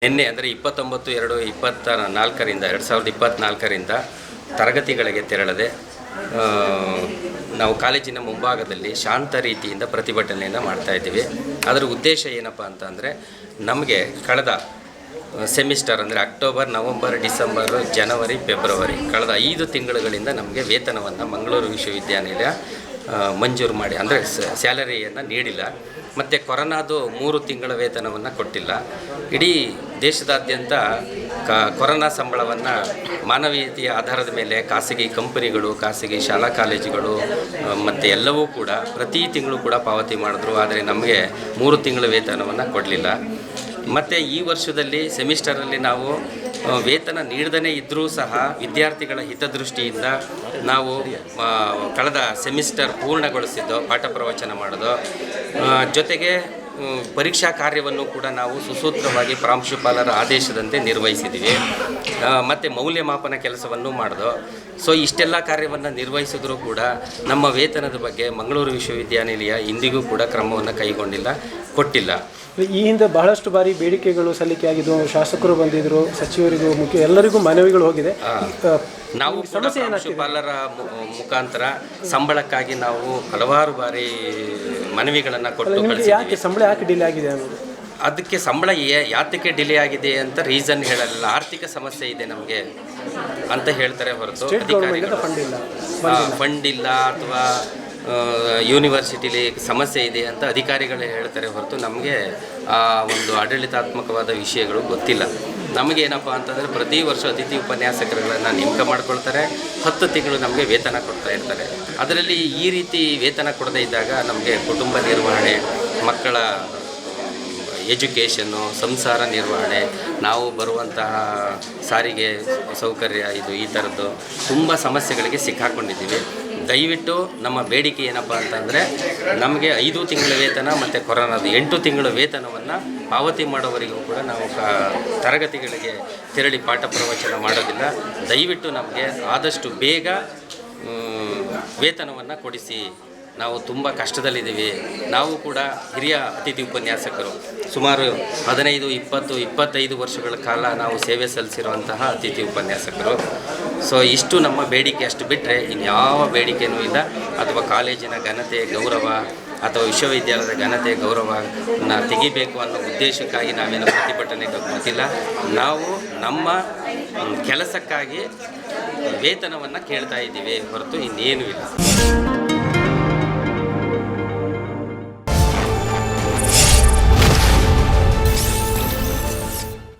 ನಿನ್ನೆ ಅಂದರೆ 29/2/2024ರಿಂದ ತರಗತಿಗಳಿಗೆ ತೆರಳದೆ ನಾವು ಕಾಲೇಜಿನ ಮುಂಭಾಗದಲ್ಲಿ ಶಾಂತ ರೀತಿಯಿಂದ ಪ್ರತಿಭಟನೆಯನ್ನು ಮಾಡ್ತಾಯಿದ್ದೀವಿ. ಅದರ ಉದ್ದೇಶ ಏನಪ್ಪ ಅಂತಂದರೆ, ನಮಗೆ ಕಳೆದ ಸೆಮಿಸ್ಟರ್ ಅಂದರೆ ಅಕ್ಟೋಬರ್, ನವಂಬರ್, ಡಿಸೆಂಬರ್, ಜನವರಿ, ಫೆಬ್ರವರಿ ಕಳೆದ 5 ತಿಂಗಳುಗಳಿಂದ ನಮಗೆ ವೇತನವನ್ನು ಮಂಗಳೂರು ವಿಶ್ವವಿದ್ಯಾನಿಲಯ ಮಂಜೂರು ಮಾಡಿ, ಅಂದರೆ ಸ್ಯಾಲರಿಯನ್ನು ನೀಡಿಲ್ಲ. ಮತ್ತು ಕೊರೋನಾದು 3 ತಿಂಗಳ ವೇತನವನ್ನು ಕೊಟ್ಟಿಲ್ಲ. ಇಡೀ ದೇಶದಾದ್ಯಂತ ಕೊರೋನಾ ಸಂಬಳವನ್ನು ಮಾನವೀಯತೆಯ ಆಧಾರದ ಮೇಲೆ ಖಾಸಗಿ ಕಂಪನಿಗಳು, ಖಾಸಗಿ ಶಾಲಾ ಕಾಲೇಜುಗಳು ಮತ್ತು ಎಲ್ಲವೂ ಕೂಡ ಪ್ರತಿ ತಿಂಗಳು ಕೂಡ ಪಾವತಿ ಮಾಡಿದ್ರು. ಆದರೆ ನಮಗೆ 3 ತಿಂಗಳ ವೇತನವನ್ನು ಕೊಡಲಿಲ್ಲ. ಮತ್ತು ಈ ವರ್ಷದಲ್ಲಿ ಸೆಮಿಸ್ಟರಲ್ಲಿ ನಾವು ವೇತನ ನೀಡದೇ ಇದ್ದರೂ ಸಹ ವಿದ್ಯಾರ್ಥಿಗಳ ಹಿತದೃಷ್ಟಿಯಿಂದ ನಾವು ಕಳೆದ ಸೆಮಿಸ್ಟರ್ ಪೂರ್ಣಗೊಳಿಸಿದ್ದು, ಪಾಠ ಪ್ರವಚನ ಮಾಡೋದು, ಜೊತೆಗೆ ಪರೀಕ್ಷಾ ಕಾರ್ಯವನ್ನು ಕೂಡ ನಾವು ಸುಸೂತ್ರವಾಗಿ ಪ್ರಾಂಶುಪಾಲರ ಆದೇಶದಂತೆ ನಿರ್ವಹಿಸಿದ್ದೀವಿ. ಮತ್ತು ಮೌಲ್ಯಮಾಪನ ಕೆಲಸವನ್ನು ಮಾಡೋದು. ಸೊ ಇಷ್ಟೆಲ್ಲ ಕಾರ್ಯವನ್ನು ನಿರ್ವಹಿಸಿದ್ರೂ ಕೂಡ ನಮ್ಮ ವೇತನದ ಬಗ್ಗೆ ಮಂಗಳೂರು ವಿಶ್ವವಿದ್ಯಾನಿಲಯ ಇಂದಿಗೂ ಕೂಡ ಕ್ರಮವನ್ನು ಕೈಗೊಂಡಿಲ್ಲ, ಕೊಟ್ಟಿಲ್ಲ. ಈ ಹಿಂದೆ ಬಹಳಷ್ಟು ಬಾರಿ ಬೇಡಿಕೆಗಳು ಸಲ್ಲಿಕೆ ಆಗಿದ್ದು, ಶಾಸಕರು ಬಂದಿದ್ದರು, ಸಚಿವರಿಗೂ ಎಲ್ಲರಿಗೂ ಮನವಿಗಳು ಹೋಗಿದೆ. ನಾವು ಪ್ರಾಂಶುಪಾಲರ ಮುಖಾಂತರ ಸಂಬಳಕ್ಕಾಗಿ ನಾವು ಹಲವಾರು ಬಾರಿ ಮನವಿಗಳನ್ನು ಕೊಟ್ಟು ಯಾಕೆ ಸಂಬಳ ಯಾಕೆ ಡಿಲೇ ಆಗಿದೆ ಅನ್ನೋದು, ಅದಕ್ಕೆ ಸಂಬಳ ಯಾತಕ್ಕೆ ಡಿಲೇ ಆಗಿದೆ ಅಂತ ರೀಸನ್ ಹೇಳಲ್ಲ. ಆರ್ಥಿಕ ಸಮಸ್ಯೆ ಇದೆ ನಮಗೆ ಅಂತ ಹೇಳ್ತಾರೆ ಹೊರತು ಅಧಿಕಾರಿಗಳು ಫಂಡ್ ಇಲ್ಲ ಅಥವಾ ಯೂನಿವರ್ಸಿಟಿಲಿ ಸಮಸ್ಯೆ ಇದೆ ಅಂತ ಅಧಿಕಾರಿಗಳೇ ಹೇಳ್ತಾರೆ ಹೊರತು ನಮಗೆ ಆ ಒಂದು ಆಡಳಿತಾತ್ಮಕವಾದ ವಿಷಯಗಳು ಗೊತ್ತಿಲ್ಲ. ನಮಗೇನಪ್ಪ ಅಂತಂದರೆ, ಪ್ರತಿ ವರ್ಷ ಅತಿಥಿ ಉಪನ್ಯಾಸಕರುಗಳನ್ನು ನೇಮಕ ಮಾಡ್ಕೊಳ್ತಾರೆ. 10 ತಿಂಗಳು ನಮಗೆ ವೇತನ ಕೊಡ್ತಾ ಇರ್ತಾರೆ. ಅದರಲ್ಲಿ ಈ ರೀತಿ ವೇತನ ಕೊಡದೇ ಇದ್ದಾಗ ನಮಗೆ ಕುಟುಂಬ ನಿರ್ವಹಣೆ, ಮಕ್ಕಳ ಎಜುಕೇಷನ್ನು, ಸಂಸಾರ ನಿರ್ವಹಣೆ, ನಾವು ಬರುವಂತಹ ಸಾರಿಗೆ ಸೌಕರ್ಯ, ಈ ಥರದ್ದು ತುಂಬ ಸಮಸ್ಯೆಗಳಿಗೆ ಸಿಕ್ಕಾಕೊಂಡಿದ್ದೀವಿ. ದಯವಿಟ್ಟು ನಮ್ಮ ಬೇಡಿಕೆ ಏನಪ್ಪ ಅಂತಂದರೆ, ನಮಗೆ 5 ತಿಂಗಳ ವೇತನ ಮತ್ತು ಕೊರೋನಾದ 8 ತಿಂಗಳ ವೇತನವನ್ನು ಪಾವತಿ ಮಾಡೋವರೆಗೂ ಕೂಡ ನಾವು ತರಗತಿಗಳಿಗೆ ತೆರಳಿ ಪಾಠ ಪ್ರವಚನ ಮಾಡೋದಿಲ್ಲ. ದಯವಿಟ್ಟು ನಮಗೆ ಆದಷ್ಟು ಬೇಗ ವೇತನವನ್ನು ಕೊಡಿಸಿ. ನಾವು ತುಂಬ ಕಷ್ಟದಲ್ಲಿದ್ದೀವಿ. ನಾವು ಕೂಡ ಹಿರಿಯ ಅತಿಥಿ ಉಪನ್ಯಾಸಕರು, ಸುಮಾರು 15, 20, 25 ವರ್ಷಗಳ ಕಾಲ ನಾವು ಸೇವೆ ಸಲ್ಲಿಸಿರುವಂತಹ ಅತಿಥಿ ಉಪನ್ಯಾಸಕರು. ಸೊ ಇಷ್ಟು ನಮ್ಮ ಬೇಡಿಕೆ. ಅಷ್ಟು ಬಿಟ್ಟರೆ ಇನ್ಯಾವ ಬೇಡಿಕೆಯೂ ಇಲ್ಲ. ಅಥವಾ ಕಾಲೇಜಿನ ಘನತೆ, ಗೌರವ ಅಥವಾ ವಿಶ್ವವಿದ್ಯಾಲಯದ ಘನತೆ, ಗೌರವವನ್ನು ತೆಗಿಬೇಕು ಅನ್ನೋ ಉದ್ದೇಶಕ್ಕಾಗಿ ನಾವೇನು ಪ್ರತಿಭಟನೆಗೆ ಗೊತ್ತಿಲ್ಲ. ನಾವು ನಮ್ಮ ಕೆಲಸಕ್ಕಾಗಿ ವೇತನವನ್ನು ಕೇಳ್ತಾ ಇದ್ದೀವಿ ಹೊರತು ಇನ್ನೇನೂ ಇಲ್ಲ.